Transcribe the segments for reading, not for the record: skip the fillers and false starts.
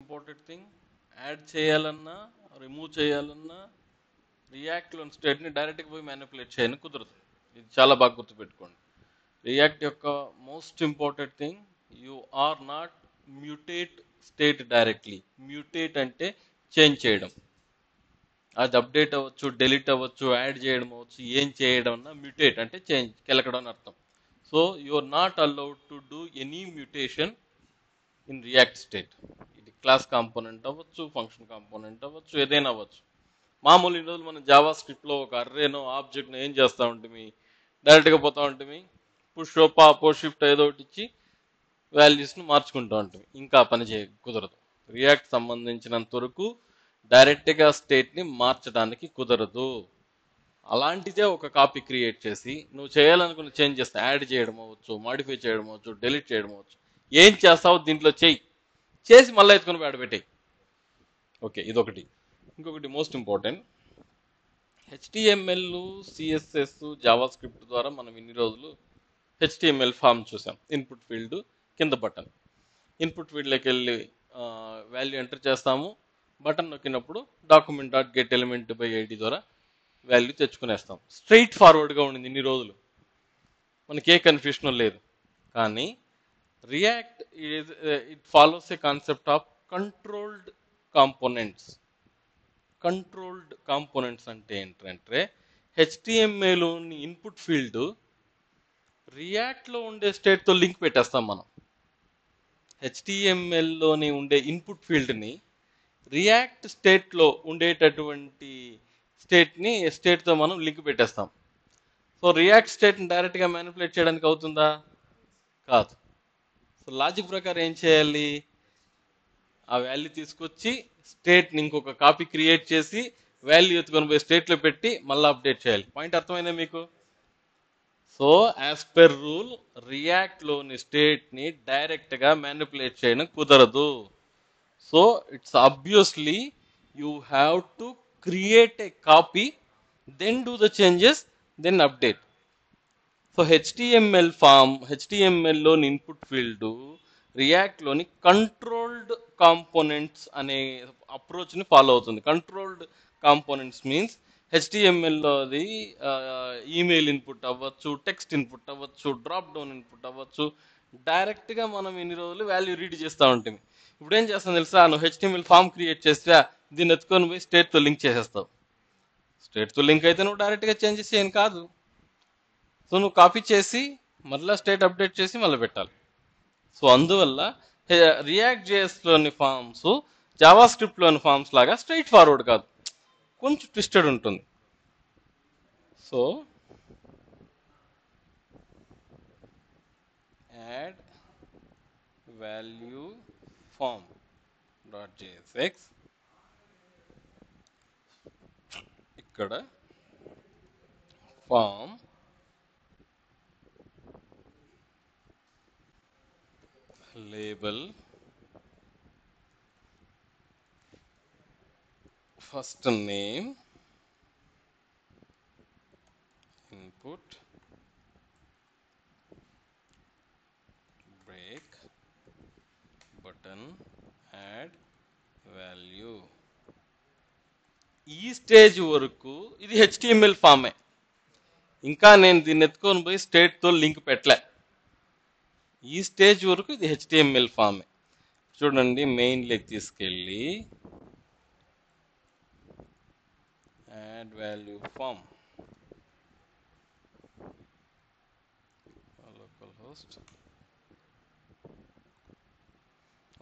Important thing, add చేయాలన్నా remove చేయాలన్నా రియాక్ట్లోని స్టేట్ని డైరెక్ట్గా పోయి మ్యానిపులేట్ చేయని కుదరదు. ఇది చాలా బాగా గుర్తుపెట్టుకోండి. రియాక్ట్ యొక్క most important thing, you are not mutate state directly. Mutate అంటే చేంజ్ చేయడం. అది అప్డేట్ అవ్వచ్చు, డెలీట్ అవ్వచ్చు, యాడ్ చేయడం అవ్వచ్చు, ఏం చేయడం అన్నా మ్యూటేట్ అంటే చేంజ్, కెలకడం అని అర్థం. So you are not allowed to do any mutation in react state. ఇది క్లాస్ కాంపోనెంట్ అవ్వచ్చు, ఫంక్షన్ కాంపోనెంట్ అవ్వచ్చు, ఏదైనా అవ్వచ్చు. మామూలు ఈ రోజులు మనం జావా స్క్రిప్ట్లో ఒక అర్రేనో ఆబ్జెక్ట్నో ఏం చేస్తూ ఉంటుంది, డైరెక్ట్గా పోతూ ఉంటుంది, పుష్ పాపో షిఫ్ట్ ఏదో ఒకటి ఇచ్చి వాల్యూస్ని మార్చుకుంటూ ఉంటుంది. ఇంకా పని కుదరదు. రియాక్ట్ సంబంధించినంత వరకు డైరెక్ట్గా స్టేట్ని మార్చడానికి కుదరదు. అలాంటిదే ఒక కాపీ క్రియేట్ చేసి నువ్వు చేయాలనుకున్న చేంజ్ చేస్తే యాడ్ చేయడం అవ్వచ్చు, మాడిఫై చేయడం అవ్వచ్చు, డెలీట్ చేయడం అవ్వచ్చు, ఏం చేస్తావు దీంట్లో చేయి, చేసి మళ్ళీ ఎత్తుకొని పెట్టేయి. ఓకే, ఇదొకటి. ఇంకొకటి most important, HTML, CSS, Java script ద్వారా మనం ఇన్ని రోజులు హెచ్టిఎంఎల్ ఫామ్ చూసాం. ఇన్పుట్ ఫీల్డ్ కింద బటన్. ఇన్పుట్ ఫీల్డ్లోకి వెళ్ళి వాల్యూ ఎంటర్ చేస్తాము. బటన్ నొక్కినప్పుడు document dot get element by ID ద్వారా వాల్యూ తెచ్చుకునేస్తాం. స్ట్రైట్ ఫార్వర్డ్గా ఉండింది ఇన్ని రోజులు, మనకి ఏ కన్ఫ్యూషన్ లేదు. కానీ react it follows A concept of controlled components. Controlled components అంటే ఏంటంటే హెచ్టిఎంఏలోని ఇన్పుట్ ఫీల్డ్ రియాక్ట్లో ఉండే స్టేట్తో లింక్ పెట్టేస్తాం మనం. హెచ్టిఎంఎల్లోని ఉండే ఇన్పుట్ ఫీల్డ్ని రియాక్ట్ స్టేట్లో ఉండేటటువంటి స్టేట్తో మనం లింక్ పెట్టేస్తాం. సో రియాక్ట్ స్టేట్ని డైరెక్ట్గా మ్యానిపులేట్ చేయడానికి అవుతుందా? కాదు. సో లాజిక్ ప్రకారం ఏం చేయాలి, ఆ వాల్యూ తీసుకొచ్చి స్టేట్ని ఇంకొక కాపీ క్రియేట్ చేసి వాల్యూ ఎత్తుకొని పోయి స్టేట్లో పెట్టి మళ్ళీ అప్డేట్ చేయాలి. పాయింట్ అర్థమైందా మీకు? సో యాజ్ పర్ రూల్ రియాక్ట్లోని స్టేట్ని డైరెక్ట్గా మ్యానిపులేట్ చేయడం కుదరదు. So it's obviously you have to create a copy, then do the changes, then update. So హెచ్టిఎంఎల్లోని ఇన్పుట్ ఫీల్డ్ రియాక్ట్లోని కంట్రోల్డ్ కాంపోనెంట్స్ అనే అప్రోచ్ని ఫాలో అవుతుంది. కంట్రోల్డ్ కాంపోనెంట్స్ మీన్స్ హెచ్టిఎంఎల్లో అది ఈమెయిల్ ఇన్పుట్ అవ్వచ్చు, టెక్స్ట్ ఇన్పుట్ అవ్వచ్చు, డ్రాప్ డౌన్ ఇన్పుట్ అవ్వచ్చు. డైరెక్ట్గా మనం ఇన్ని రోజులు వాల్యూ రీడ్ చేస్తూ ఉంటుంది. ఇప్పుడు ఏం చేస్తాను తెలుసా, నువ్వు హెచ్టిఎంఎల్ ఫామ్ క్రియేట్ చేస్తే దీన్ని ఎత్తుకొని పోయి స్టేట్తో లింక్ చేసేస్తావు. స్టేట్తో లింక్ అయితే నువ్వు డైరెక్ట్గా చేంజెస్ చేయను కాదు. సో నువ్వు కాపీ చేసి మళ్ళీ స్టేట్ అప్డేట్ చేసి మళ్ళీ పెట్టాలి. సో అందువల్ల రియాక్ట్ జేఎస్లోని ఫామ్స్ జావా స్క్రిప్ట్లోని ఫామ్స్ లాగా స్ట్రైట్ ఫార్వర్డ్ కాదు, కొంచెం ట్విస్టెడ్ ఉంటుంది. So add value form dot JSX, ఇక్కడ form label first name input break button add value. ఈ స్టేజ్ వరకు ఇది హెచ్టిఎంఎల్ ఫామే. ఇంకా నేను దీన్ని ఎత్తుకొని పోయి స్టేట్తో లింక్ పెట్టలే. ఈ స్టేజ్ వరకు ఇది హెచ్టిఎంఎల్ ఫామే. చూడండి, మెయిన్లోకి తీసుకెళ్ళి add value form, localhost.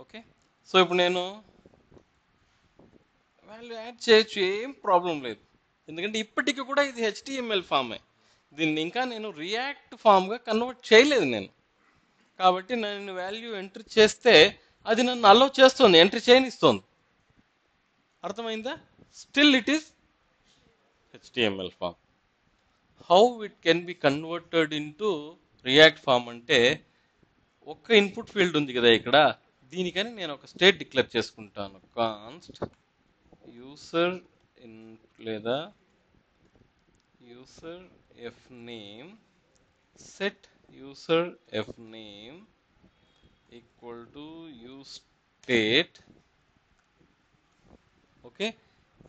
Okay, so ఇప్పుడు నేను వాల్యూ యాడ్ చేయొచ్చు, ఏం ప్రాబ్లం లేదు. ఎందుకంటే ఇప్పటికీ కూడా ఇది హెచ్టిఎంఎల్ ఫామే. దీన్ని ఇంకా నేను రియాక్ట్ ఫామ్గా కన్వర్ట్ చేయలేదు నేను. కాబట్టి నేను వాల్యూ ఎంటర్ చేస్తే అది నన్ను అలౌ చేస్తుంది, ఎంటర్ చేయనిస్తుంది. అర్థమైందా? Still it is HTML form. How it can be converted into react form అంటే, ఒక్క ఇన్పుట్ ఫీల్డ్ ఉంది కదా ఇక్కడ, దీనికని నేను ఒక స్టేట్ డిక్లేర్ చేసుకుంటాను. కాన్స్ట్ యూసర్ ఇన్ లేదా user F name set user F name equal to use state okay,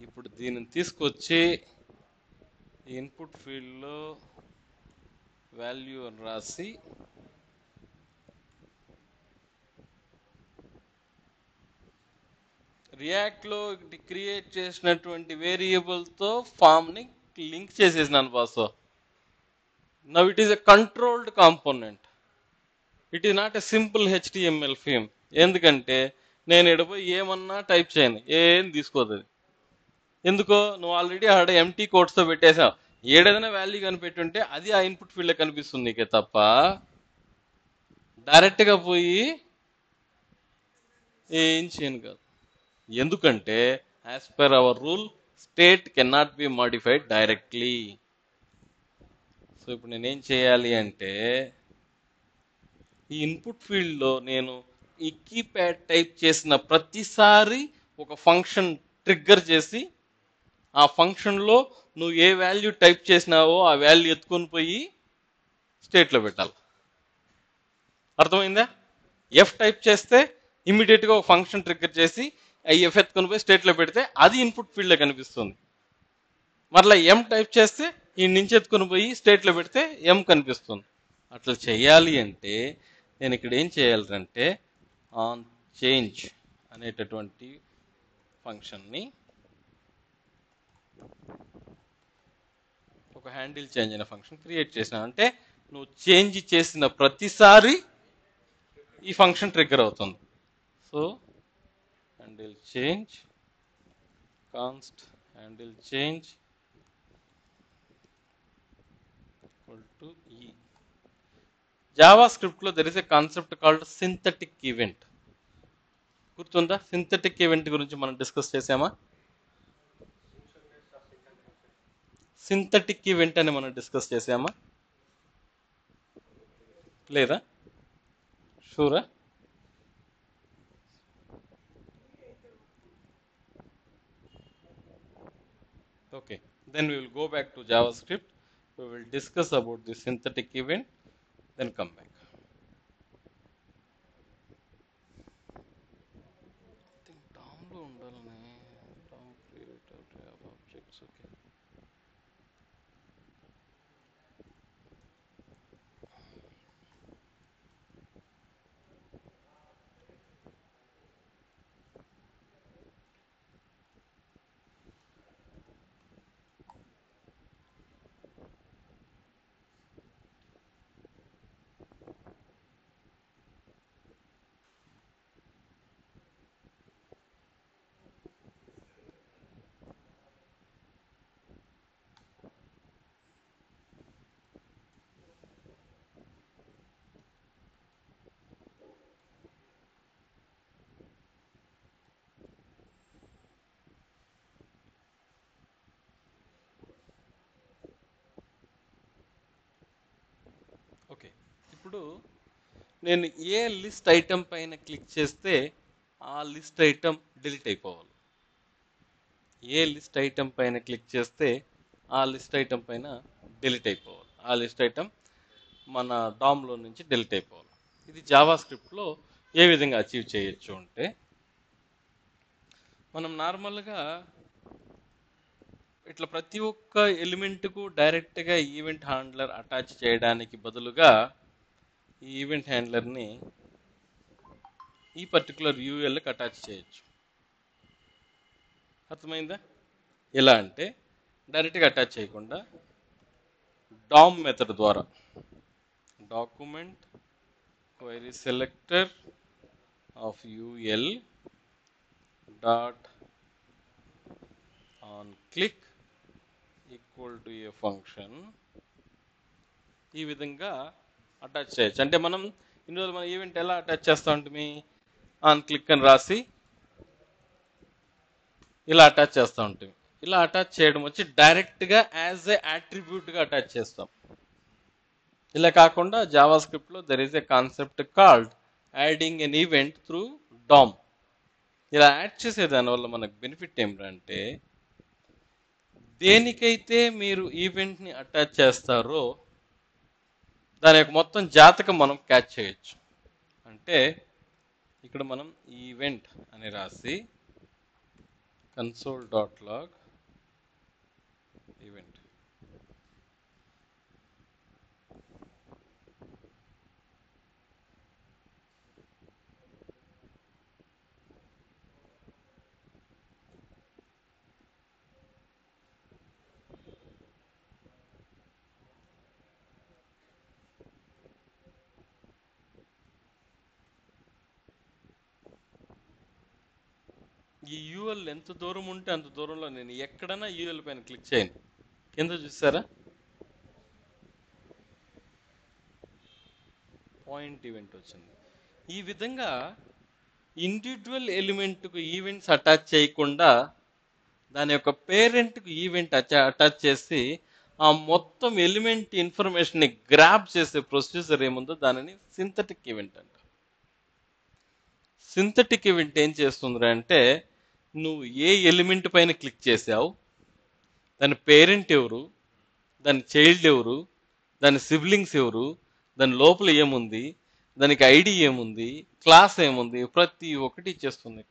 ఇప్పుడు దీనిని తీసుకొచ్చి ఇన్పుట్ ఫీల్డ్లో వాల్యూ అని రాసి రియాక్ట్లో క్రియేట్ చేసినటువంటి వేరియబుల్తో ఫామ్ని లింక్ చేసేసినాను boss. Now it is a controlled component, it is not a simple HTML form. ఎందుకంటే నేను ఎడపోయి ఏమన్నా టైప్ చేయను, ఏం తీసుకోదు. ఎందుకో నువ్వు ఆల్రెడీ ఆడ ఎంటీ కోడ్స్తో పెట్టేసావు. ఏదైనా వాల్యూ కనిపెట్టుంటే అది ఆ ఇన్పుట్ ఫీల్డ్లో కనిపిస్తుంది నీకే తప్ప డైరెక్ట్గా పోయి ఏం చేయను కాదు. ఎందుకంటే as per our rule state can not be modified directly. So ఇప్పుడు నేనేం చేయాలి అంటే ఈ ఇన్పుట్ ఫీల్డ్లో నేను ఈ కీప్యాడ్ టైప్ చేసిన ప్రతిసారి ఒక ఫంక్షన్ ట్రిగ్గర్ చేసి ఆ ఫంక్షన్లో నువ్వు ఏ వాల్యూ టైప్ చేసినావో ఆ వాల్యూ ఎత్తుకొని పోయి స్టేట్లో పెట్టాలి. అర్థమైందా? ఎఫ్ టైప్ చేస్తే ఇమీడియట్గా ఒక ఫంక్షన్ ట్రిగ్గర్ చేసి ఎఫ్ ఎత్తుకొని పోయి స్టేట్లో పెడితే అది ఇన్పుట్ ఫీల్డ్లో కనిపిస్తుంది. మరలా ఎం టైప్ చేస్తే ఈ నుంచి ఎత్తుకొని పోయి స్టేట్లో పెడితే ఎం కనిపిస్తుంది. అట్లా చేయాలి అంటే నేను ఇక్కడ ఏం చేయాలంటే ఆన్ చేంజ్ అనేటటువంటి ఫంక్షన్ని ఒక హ్యాండిల్ చేంజ్ అనే ఫంక్షన్ క్రియేట్ చేసిన అంటే నువ్వు చేంజ్ చేసిన ప్రతిసారి ఈ ఫంక్షన్ ట్రిగ్గర్ అవుతుంది. So handle change const handle change equal to e. Java స్క్రిప్ట్లో there is a concept called synthetic event. గుర్తుందా? సింథటిక్ ఈవెంట్ గురించి మనం డిస్కస్ చేసామా? సింథటిక్ ఈవెంట్ అని మనం డిస్కస్ చేసామా లేదా? షూరా? Okay, then we will go back to JavaScript. We will discuss about the synthetic event, then come back. I think DOM-lo undalane. DOM creator Java objects. Okay. Okay, ఇప్పుడు నేను ఏ list item పైన click చేస్తే ఆ list item delete అయిపోవాలి. ఏ list item పైన click చేస్తే ఆ list item పైన డిలీట్ అయిపోవాలి. ఆ లిస్ట్ ఐటమ్ మన డామ్లో నుంచి డిలీట్ అయిపోవాలి. ఇది జావా స్క్రిప్ట్లో ఏ విధంగా అచీవ్ చేయొచ్చు అంటే మనం నార్మల్గా ఇట్లా ప్రతి ఒక్క ఎలిమెంట్కు డైరెక్ట్గా ఈవెంట్ హ్యాండ్లర్ అటాచ్ చేయడానికి బదులుగా ఈ ఈవెంట్ హ్యాండ్లర్ని ఈ పర్టికులర్ యూఎల్కి అటాచ్ చేయొచ్చు. అర్థమైందా? ఎలా అంటే డైరెక్ట్గా అటాచ్ చేయకుండా డామ్ మెథడ్ ద్వారా document query selector of UL dot on click equal to A function ఈ విధంగా అటాచ్ చేయొచ్చు. అంటే మనం ఇన్ని రోజులు మన ఈవెంట్ ఎలా అటాచ్ చేస్తూ ఉంటుంది? ఆన్ క్లిక్ అని రాసి ఇలా అటాచ్ చేస్తూ ఉంటుంది. ఇలా అటాచ్ చేయడం వచ్చి డైరెక్ట్గా యాజ్ ఏ అట్రిబ్యూట్గా అటాచ్ చేస్తాం. ఇలా కాకుండా జావా స్క్రిప్ట్లో there is a concept called adding an event through DOM. ఇలా యాడ్ చేసే దానివల్ల మనకు బెనిఫిట్ ఏమిటంటే దేనికైతే మీరు ఈవెంట్ని అటాచ్ చేస్తారో దాని యొక్క మొత్తం జాతకం మనం క్యాచ్ చేయొచ్చు. అంటే ఇక్కడ మనం ఈవెంట్ అని రాసి console.log event. ఈ యూఎల్ ఎంత దూరం ఉంటే అంత దూరంలో నేను ఎక్కడైనా యూఎల్ పైన క్లిక్ చేయను. కింద చూసారా పాయింట్ ఈవెంట్ వచ్చింది. ఈ విధంగా ఇండివిజువల్ ఎలిమెంట్కు ఈవెంట్స్ అటాచ్ చేయకుండా దాని యొక్క పేరెంట్కు ఈవెంట్ అటాచ్ చేసి ఆ మొత్తం ఎలిమెంట్ ఇన్ఫర్మేషన్ని గ్రాప్ చేసే ప్రొసీజర్ ఏముందో దానిని సింథటిక్ ఈవెంట్ అంట. సింథటిక్ ఈవెంట్ ఏం చేస్తుంది అంటే నువ్వు ఏ ఎలిమెంట్ పైన క్లిక్ చేసావు, దాని పేరెంట్ ఎవరు, దాని చైల్డ్ ఎవరు, దాని సిబ్లింగ్స్ ఎవరు, దాని లోపల ఏముంది, దానికి ఐడి ఏముంది, క్లాస్ ఏముంది, ప్రతి ఒక్కటి ఇచ్చేస్తుంది.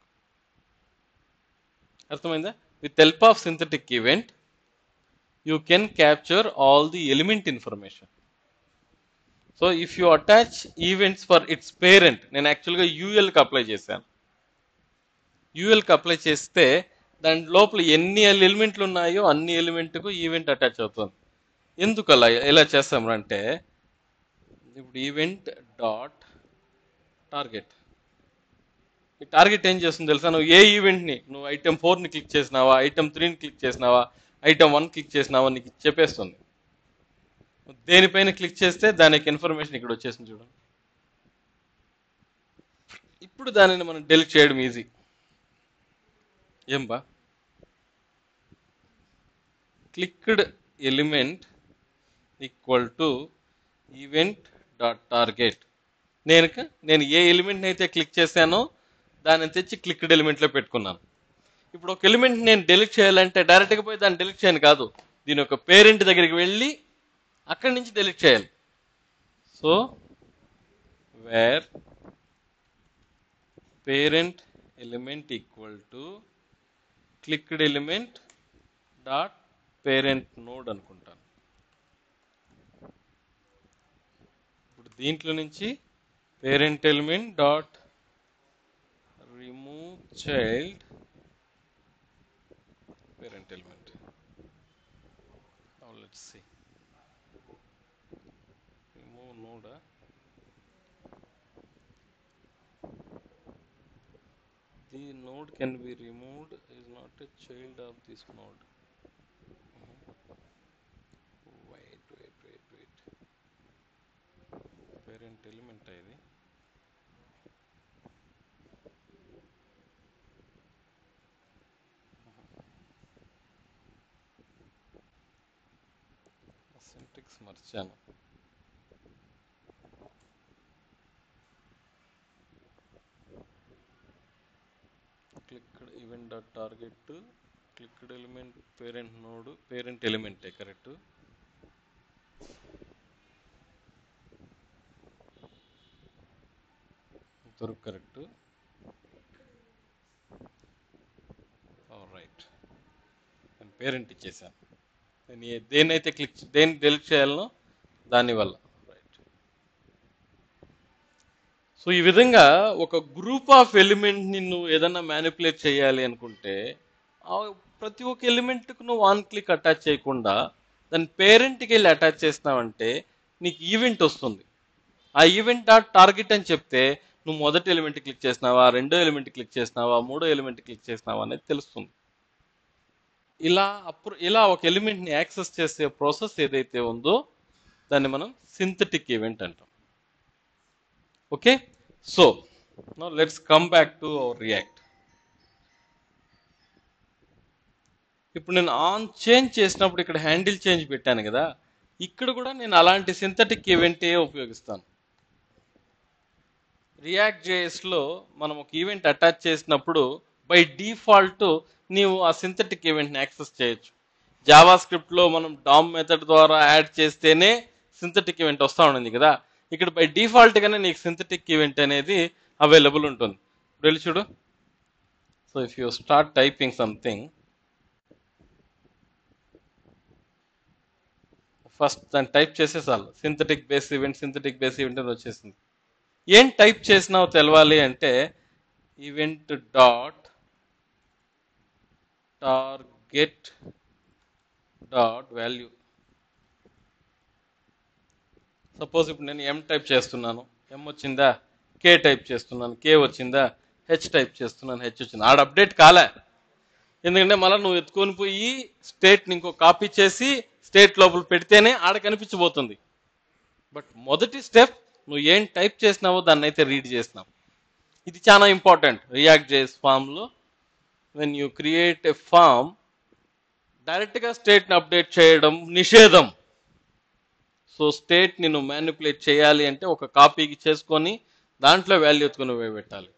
అర్థమైందా? With help of synthetic event you can capture all the element information. So if you attach events for it's parent, నేను యాక్చువల్గా యూఎల్కి అప్లై చేశాను. యూఎల్కి అప్లై చేస్తే దాని లోపల ఎన్ని ఎలిమెంట్లు ఉన్నాయో అన్ని ఎలిమెంట్కు ఈవెంట్ అటాచ్ అవుతుంది. ఎందుకు అలా ఎలా చేస్తాము అంటే ఇప్పుడు ఈవెంట్ డాట్ టార్గెట్, ఈ టార్గెట్ ఏం చేస్తుంది తెలుసా? నువ్వు ఏ ఈవెంట్ని, నువ్వు ఐటమ్ 4ని క్లిక్ చేసినావా, ఐటమ్ 3ని క్లిక్ చేసినావా, ఐటమ్ 1 క్లిక్ చేసినావా నీకు చెప్పేస్తుంది. దేనిపైన క్లిక్ చేస్తే దానికి ఇన్ఫర్మేషన్ ఇక్కడ వచ్చేసింది చూడండి. ఇప్పుడు దానిని మనం డెలీట్ చేయడం ఈజీ. ఏం బా, clicked element equal to event dot target. నేను ఏ ఎలిమెంట్ని అయితే క్లిక్ చేశానో దాన్ని తెచ్చి క్లిక్డ్ ఎలిమెంట్లో పెట్టుకున్నాను. ఇప్పుడు ఒక ఎలిమెంట్ నేను డెలీట్ చేయాలంటే డైరెక్ట్గా పోయి దాన్ని డెలీట్ చేయను కాదు, దీని యొక్క పేరెంట్ దగ్గరికి వెళ్ళి అక్కడి నుంచి డెలీట్ చేయాలి. So where parent element equal to clicked element dot parent node అనుకుంటాను. ఇప్పుడు దీంట్లో నుంచి parent element dot remove child parent element. Let's see, remove node. The node can be removed is not a child of this node. Wait. Parent element ఇది. Syntax మర్చాను. Clicked event dot target clicked element parent node, parent ఎలిమెంటే correct. దొరుకు correct. Right, నేను parent ఇచ్చేసాను. నేను దేన్నైతే దేన్ని delete చేయాలనో దానివల్ల. రైట్. సో ఈ విధంగా ఒక గ్రూప్ ఆఫ్ ఎలిమెంట్ని నువ్వు ఏదన్నా మ్యానిపులేట్ చేయాలి అనుకుంటే ప్రతి ఒక్క ఎలిమెంట్కు నువ్వు ఆన్ క్లిక్ అటాచ్ చేయకుండా దాని పేరెంట్కి వెళ్ళి అటాచ్ చేసినావంటే నీకు ఈవెంట్ వస్తుంది. ఆ ఈవెంట్ డాట్ టార్గెట్ అని చెప్తే నువ్వు మొదటి ఎలిమెంట్ క్లిక్ చేసినావా, రెండో ఎలిమెంట్ క్లిక్ చేసినావా, మూడో ఎలిమెంట్ క్లిక్ చేసినావా అనేది తెలుస్తుంది. ఇలా ఒక ఎలిమెంట్ని యాక్సెస్ చేసే ప్రాసెస్ ఏదైతే ఉందో దాన్ని మనం సింథటిక్ ఈవెంట్ అంటాం. Okay, so now let's come back to our react. ఇప్పుడు నేను ఆన్ చేంజ్ చేసినప్పుడు ఇక్కడ హ్యాండిల్ చేంజ్ పెట్టాను కదా, ఇక్కడ కూడా నేను అలాంటి సింథటిక్ ఈవెంటే ఉపయోగిస్తాను. రియాక్ట్ జేఎస్లో మనం ఒక ఈవెంట్ అటాచ్ చేసినప్పుడు బై డిఫాల్ట్ నీవు ఆ సింథటిక్ ఈవెంట్ని యాక్సెస్ చేయొచ్చు. జావా స్క్రిప్ట్లో మనం డామ్ మెథడ్ ద్వారా యాడ్ చేస్తేనే సింథటిక్ ఈవెంట్ వస్తూ ఉండింది కదా, ఇక్కడ బై డిఫాల్ట్గానే నీకు సింథటిక్ ఈవెంట్ అనేది అవైలబుల్ ఉంటుంది. వెళ్ళి చూడు. So So if you start typing something, first దాన్ని టైప్ చేసేసాలి. సింథటిక్ బేస్ ఈవెంట్ అని వచ్చేసింది. ఏం టైప్ చేసినావు తెలవాలి అంటే event dot target dot value. Suppose ఇప్పుడు నేను ఎం టైప్ చేస్తున్నాను, ఎం వచ్చిందా, కే టైప్ చేస్తున్నాను, కే వచ్చిందా, హెచ్ టైప్ చేస్తున్నాను, హెచ్ వచ్చింది. ఆడ అప్డేట్ కాలే, ఎందుకంటే మళ్ళీ నువ్వు ఎత్తుకొని పోయి స్టేట్ని ఇంకో కాపీ చేసి స్టేట్ లోపల పెడితేనే ఆడ కనిపించబోతుంది. బట్ మొదటి స్టెప్ నువ్వు ఏం టైప్ చేసినావో దాన్ని అయితే రీడ్ చేసినావు. ఇది చాలా ఇంపార్టెంట్ రియాక్ట్ జేఎస్ ఫామ్లో. When you create a form, డైరెక్ట్గా స్టేట్ని అప్డేట్ చేయడం నిషేధం. సో స్టేట్ని నువ్వు మ్యానిపులేట్ చేయాలి అంటే ఒక కాపీకి చేసుకొని దాంట్లో వాల్యూ ఎత్తుకొని పోయి పెట్టాలి.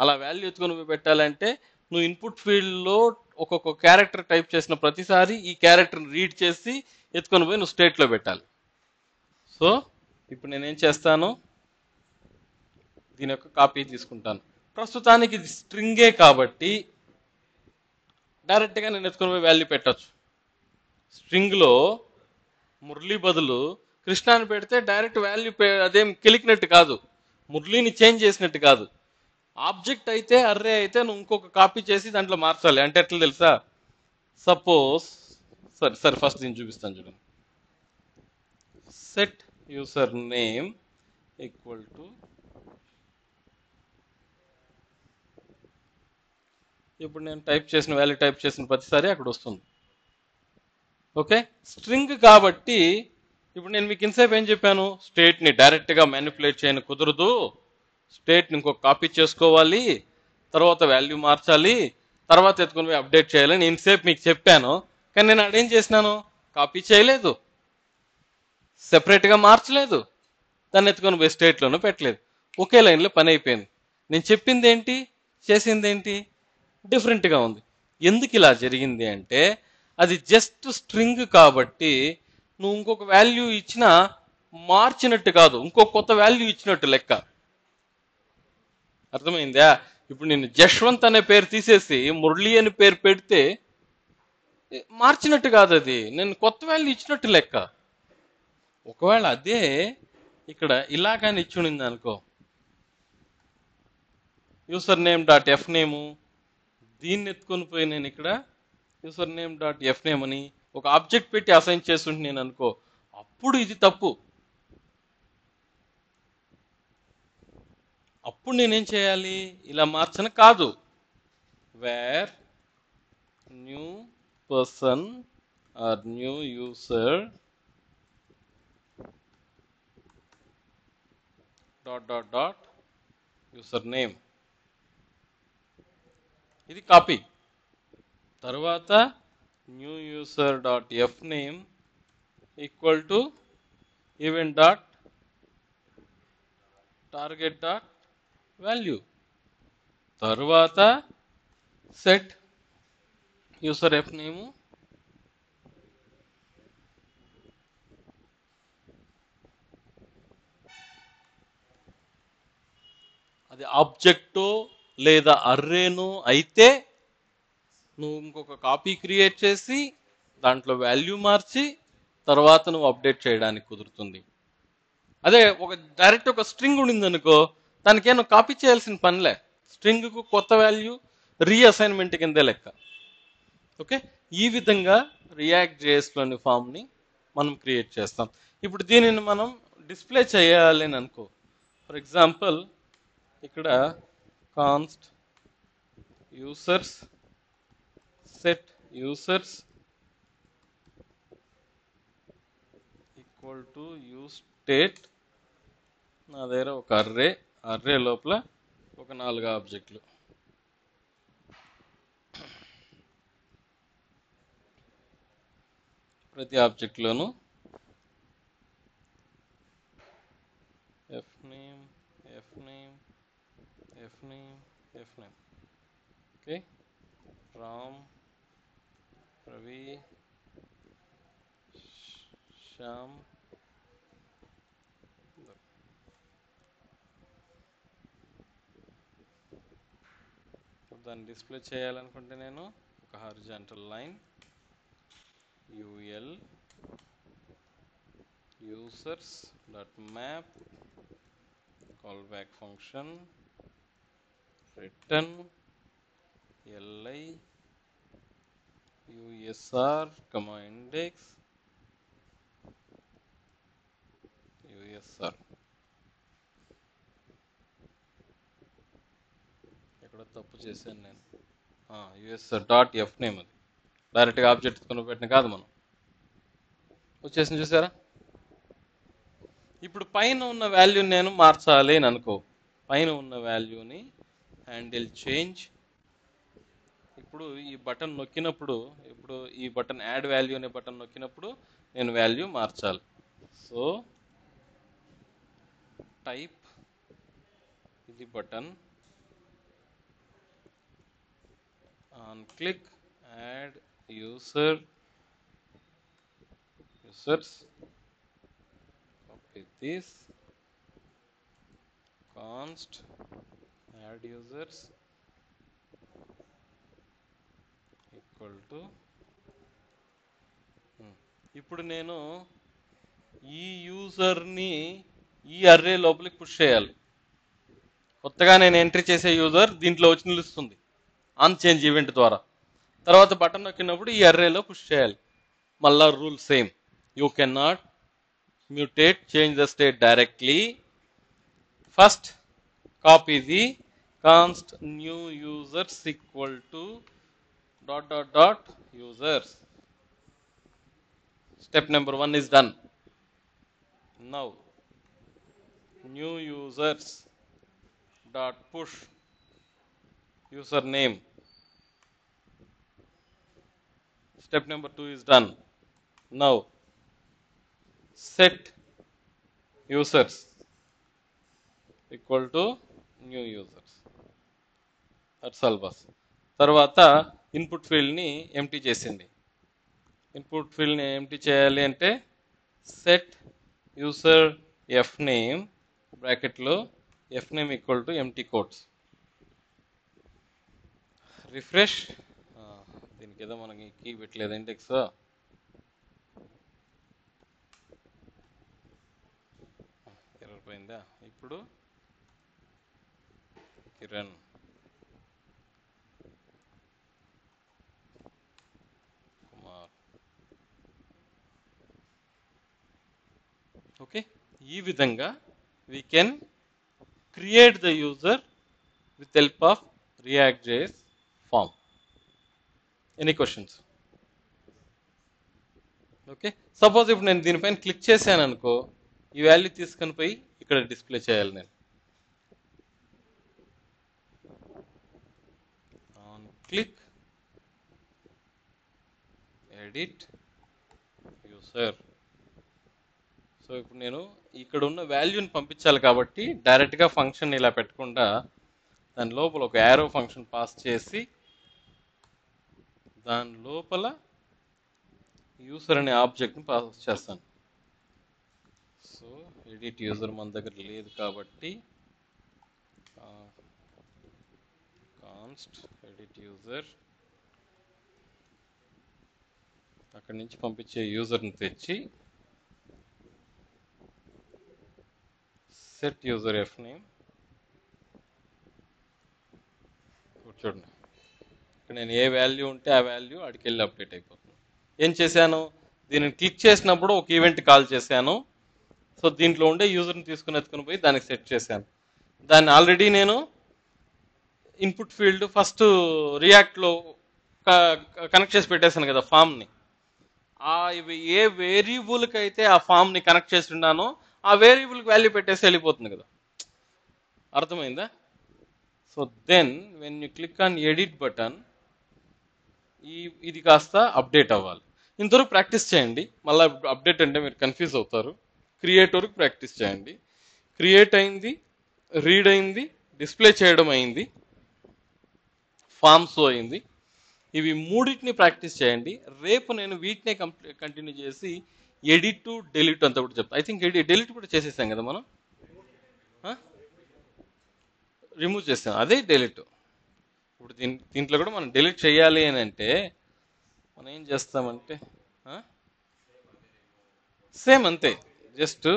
అలా వాల్యూ ఎత్తుకొని పోయి పెట్టాలంటే నువ్వు ఇన్పుట్ ఫీల్డ్లో ఒక్కొక్క క్యారెక్టర్ టైప్ చేసిన ప్రతిసారి ఈ క్యారెక్టర్ని రీడ్ చేసి ఎత్తుకొని పోయి నువ్వు స్టేట్లో పెట్టాలి. సో ఇప్పుడు నేనేం చేస్తాను, దీని యొక్క కాపీ తీసుకుంటాను. ప్రస్తుతానికి ఇది స్ట్రింగే కాబట్టి డైరెక్ట్గా నేను ఎత్తుకొని పోయి వాల్యూ పెట్టచ్చు. స్ట్రింగ్లో మురళి బదులు కృష్ణాని పెడితే డైరెక్ట్ వాల్యూ అదేం కెలికినట్టు కాదు, మురళిని చేంజ్ చేసినట్టు కాదు. ఆబ్జెక్ట్ అయితే అర్రే అయితే నువ్వు ఇంకొక కాపీ చేసి దాంట్లో మార్చాలి. అంటే ఎట్లా తెలుసా, సపోజ్ సరే ఫస్ట్ దీన్ని చూపిస్తాను చూడండి. Set user name equal to, ఇప్పుడు నేను టైప్ చేసిన వాల్యూ టైప్ చేసిన ప్రతిసారి అక్కడ వస్తుంది. ఓకే, స్ట్రింగ్ కాబట్టి ఇప్పుడు నేను మీకు ఇన్సేపు ఏం చెప్పాను, స్టేట్ని డైరెక్ట్గా మ్యానిపులేట్ చేయని కుదరదు, స్టేట్ని ఇంకొక కాపీ చేసుకోవాలి, తర్వాత వాల్యూ మార్చాలి, తర్వాత ఎత్తుకుని పోయి అప్డేట్ చేయాలని ఇన్సేపు మీకు చెప్పాను. కానీ నేను అదేం చేసినాను, కాపీ చేయలేదు, సెపరేట్గా మార్చలేదు, దాన్ని ఎత్తుకొని పోయి స్టేట్లోనూ పెట్టలేదు. ఒకే లైన్లో పని అయిపోయింది. నేను చెప్పింది ఏంటి, చేసింది ఏంటి, డిఫరెంట్గా ఉంది. ఎందుకు ఇలా జరిగింది అంటే అది జస్ట్ స్ట్రింగ్ కాబట్టి నువ్వు ఇంకొక వాల్యూ ఇచ్చినా మార్చినట్టు కాదు, ఇంకొక కొత్త వాల్యూ ఇచ్చినట్టు లెక్క. అర్థమైందా? ఇప్పుడు నేను జశ్వంత్ అనే పేరు తీసేసి మురళి అని పేరు పెడితే మార్చినట్టు కాదు, అది నేను కొత్త వాల్యూ ఇచ్చినట్టు లెక్క. ఒకవేళ అదే ఇక్కడ ఇలాగానే ఇచ్చుండింది అనుకో, యూసర్ నేమ్ డాట్ ఎఫ్ నేము, దీన్ని ఎత్తుకొని పోయి నేను ఇక్కడ user name dot F name అని ఒక ఆబ్జెక్ట్ పెట్టి అసైన్ చేస్తుంటే నేను అనుకో, అప్పుడు ఇది తప్పు. అప్పుడు నేనేం చేయాలి, ఇలా మార్చన కాదు, where new person or new user dot dot dot user name, ఇది కాపీ. తర్వాత new user dot F name equal to event dot target dot value. తర్వాత సెట్ యూసర్ ఎఫ్ నేము అది ఆబ్జెక్టో లేదా అర్రేనో అయితే నువ్వు ఇంకొక కాపీ క్రియేట్ చేసి దాంట్లో వాల్యూ మార్చి తర్వాత నువ్వు అప్డేట్ చేయడానికి కుదురుతుంది. అదే ఒక డైరెక్ట్ ఒక స్ట్రింగ్ ఉండింది అనుకో, దానికే నువ్వు కాపీ చేయాల్సిన పనిలే, స్ట్రింగ్కు కొత్త వాల్యూ రీఅసైన్మెంట్ కిందే లెక్క. ఓకే, ఈ విధంగా రియాక్ట్ జేఎస్లోని ఫామ్ని మనం క్రియేట్ చేస్తాం. ఇప్పుడు దీనిని మనం డిస్ప్లే చేయాలి అని అనుకో, ఫర్ ఎగ్జాంపుల్ ఇక్కడ const users set users equal to use state, నా దగ్గర ఒక అర్రే లోపల ఒక 4 ఆబ్జెక్టులు, ప్రతి ఆబ్జెక్ట్లోనూ F name F name F name F name. Okay, Ram Ravi Shyam, దాన్ని డిస్ప్లే చేయాలనుకుంటే నేను ఒక horizontal line ul users dot map callback function return li usr comma index usr ఎక్కడ తప్పు చేశాను నేను usr డాట్ ఎఫ్ నేమ్ అది డైరెక్ట్గా ఆబ్జెక్ట్ కొని పెట్టిన కాదు మనం వచ్చేసింది చూసారా ఇప్పుడు పైన ఉన్న వాల్యూని నేను మార్చాలి అని అనుకో పైన ఉన్న వాల్యూని హ్యాండిల్ చేంజ్ ఇప్పుడు ఈ బటన్ నొక్కినప్పుడు ఇప్పుడు ఈ బటన్ యాడ్ వాల్యూ అనే బటన్ నొక్కినప్పుడు నేను వాల్యూ మార్చాలి సో టైప్ ఇది button on click add users copy this const add users equal to ఇప్పుడు నేను ఈ యూజర్ని ఈ అర్రే లోపలికి పుష్ చేయాలి కొత్తగా నేను ఎంట్రీ చేసే యూజర్ దీంట్లో వచ్చి నిలుస్తుంది ఆన్ చేంజ్ ఈవెంట్ ద్వారా తర్వాత బటన్ నొక్కినప్పుడు ఈ అర్రేలో పుష్ చేయాలి మళ్ళా rule same you can not mutate change the state directly first copy the const new users equal to dot dot dot users step number 1 is done now new users dot push username step number 2 is done now set users equal to new users that's all boss తర్వాత input field ని empty చేసింది input field ని empty చేయాలి అంటే set user F name bracket లో F name equal to empty quotes refresh దీనికి ఏదో మనకి కీ పెట్టలేదు ఇండెక్స్ ఎర్రర్ పోయిందా ఇప్పుడు కిరణ్ కుమార్ ఓకే ఈ విధంగా we can create the user with help of React.js form. Any questions? Okay. Suppose if నేను దీనిపైన క్లిక్ చేశాను అనుకో ఈ వాల్యూ తీసుకొని పోయి ఇక్కడ డిస్ప్లే చేయాలి నేను on click edit user so ఇప్పుడు నేను ఇక్కడ ఉన్న వాల్యూని పంపించాలి కాబట్టి డైరెక్ట్గా ఫంక్షన్ ఇలా పెట్టకుండా దాని లోపల ఒక యారో ఫంక్షన్ పాస్ చేసి దాని లోపల యూజర్ అనే ఆబ్జెక్ట్ని పాస్ చేస్తాను సో ఎడిట్ యూజర్ మన దగ్గర లేదు కాబట్టి కాన్స్ట్ ఎడిట్ యూజర్ అక్కడి నుంచి పంపించే యూజర్ని తెచ్చి సెట్ యూజర్ ఎఫ్ నేమ్ చూడండి ఇక్కడ నేను ఏ వాల్యూ ఉంటే ఆ వాల్యూ అడికి వెళ్ళి అప్డేట్ అయిపోతుంది ఏం చేశాను దీనిని క్లిక్ చేసినప్పుడు ఒక ఈవెంట్ కాల్ చేశాను సో దీంట్లో ఉండే యూజర్ని తీసుకుని ఎత్తుకుని పోయి దానికి సెట్ చేశాను దాన్ని ఆల్రెడీ నేను ఇన్పుట్ ఫీల్డ్ ఫస్ట్ రియాక్ట్లో కనెక్ట్ చేసి పెట్టేశాను కదా ఫామ్ని ఏ వేరియబుల్కి అయితే ఆ ఫామ్ని కనెక్ట్ చేసి ఉన్నానో ఆ వేరియబుల్కి వాల్యూ పెట్టేసి వెళ్ళిపోతుంది కదా అర్థమైందా so then when you click on edit button ఇది కాస్త అప్డేట్ అవ్వాలి ఇంతవరకు ప్రాక్టీస్ చేయండి మళ్ళీ అప్డేట్ అంటే మీరు కన్ఫ్యూజ్ అవుతారు క్రియేట్ వరకు ప్రాక్టీస్ చేయండి క్రియేట్ అయింది రీడ్ అయింది డిస్ప్లే చేయడం అయింది ఫామ్స్ అయింది ఇవి మూడింటిని ప్రాక్టీస్ చేయండి రేపు నేను వీటినే కంటిన్యూ చేసి ఎడిట్ టు డెలీట్ అంతా కూడా చెప్తాను ఐ థింక్ డెలీట్ కూడా చేసేసాం కదా మనం రిమూవ్ చేసాం అదే డెలీట్ ఇప్పుడు దీంట్లో కూడా మనం డిలీట్ చేయాలి అని అంటే మనం ఏం చేస్తామంటే సేమ్ అంతే, జస్ట్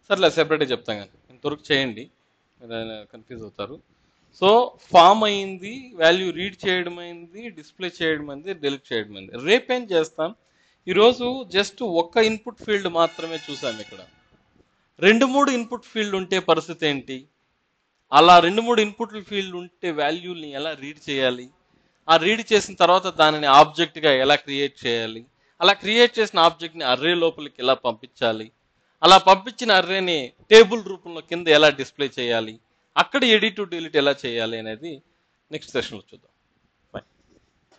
సర్లే సెపరేట్గా చెప్తాం కానీ ఇంతవరకు చేయండి, కన్ఫ్యూజ్ అవుతారు. సో ఫామ్ అయింది, వాల్యూ రీడ్ చేయడం అయింది, డిస్ప్లే చేయడం అయింది, డిలీట్ చేయడం అయింది. రేపేం చేస్తాం, ఈరోజు జస్ట్ ఒక్క ఇన్పుట్ ఫీల్డ్ మాత్రమే చూసాం. ఇక్కడ 2-3 ఇన్పుట్ ఫీల్డ్ ఉంటే పరిస్థితి ఏంటి, అలా 2-3 ఇన్పుట్ ఫీల్డ్ ఉంటే వాల్యూని ఎలా రీడ్ చేయాలి, ఆ రీడ్ చేసిన తర్వాత దానిని ఆబ్జెక్ట్గా ఎలా క్రియేట్ చేయాలి, అలా క్రియేట్ చేసిన ఆబ్జెక్ట్ని అర్రే లోపలికి ఎలా పంపించాలి, అలా పంపించిన అర్రేని టేబుల్ రూపంలో కింద ఎలా డిస్ప్లే చేయాలి, అక్కడ ఎడిట్ టు డిలీట్ ఎలా చేయాలి అనేది నెక్స్ట్ సెషన్లో చూద్దాం.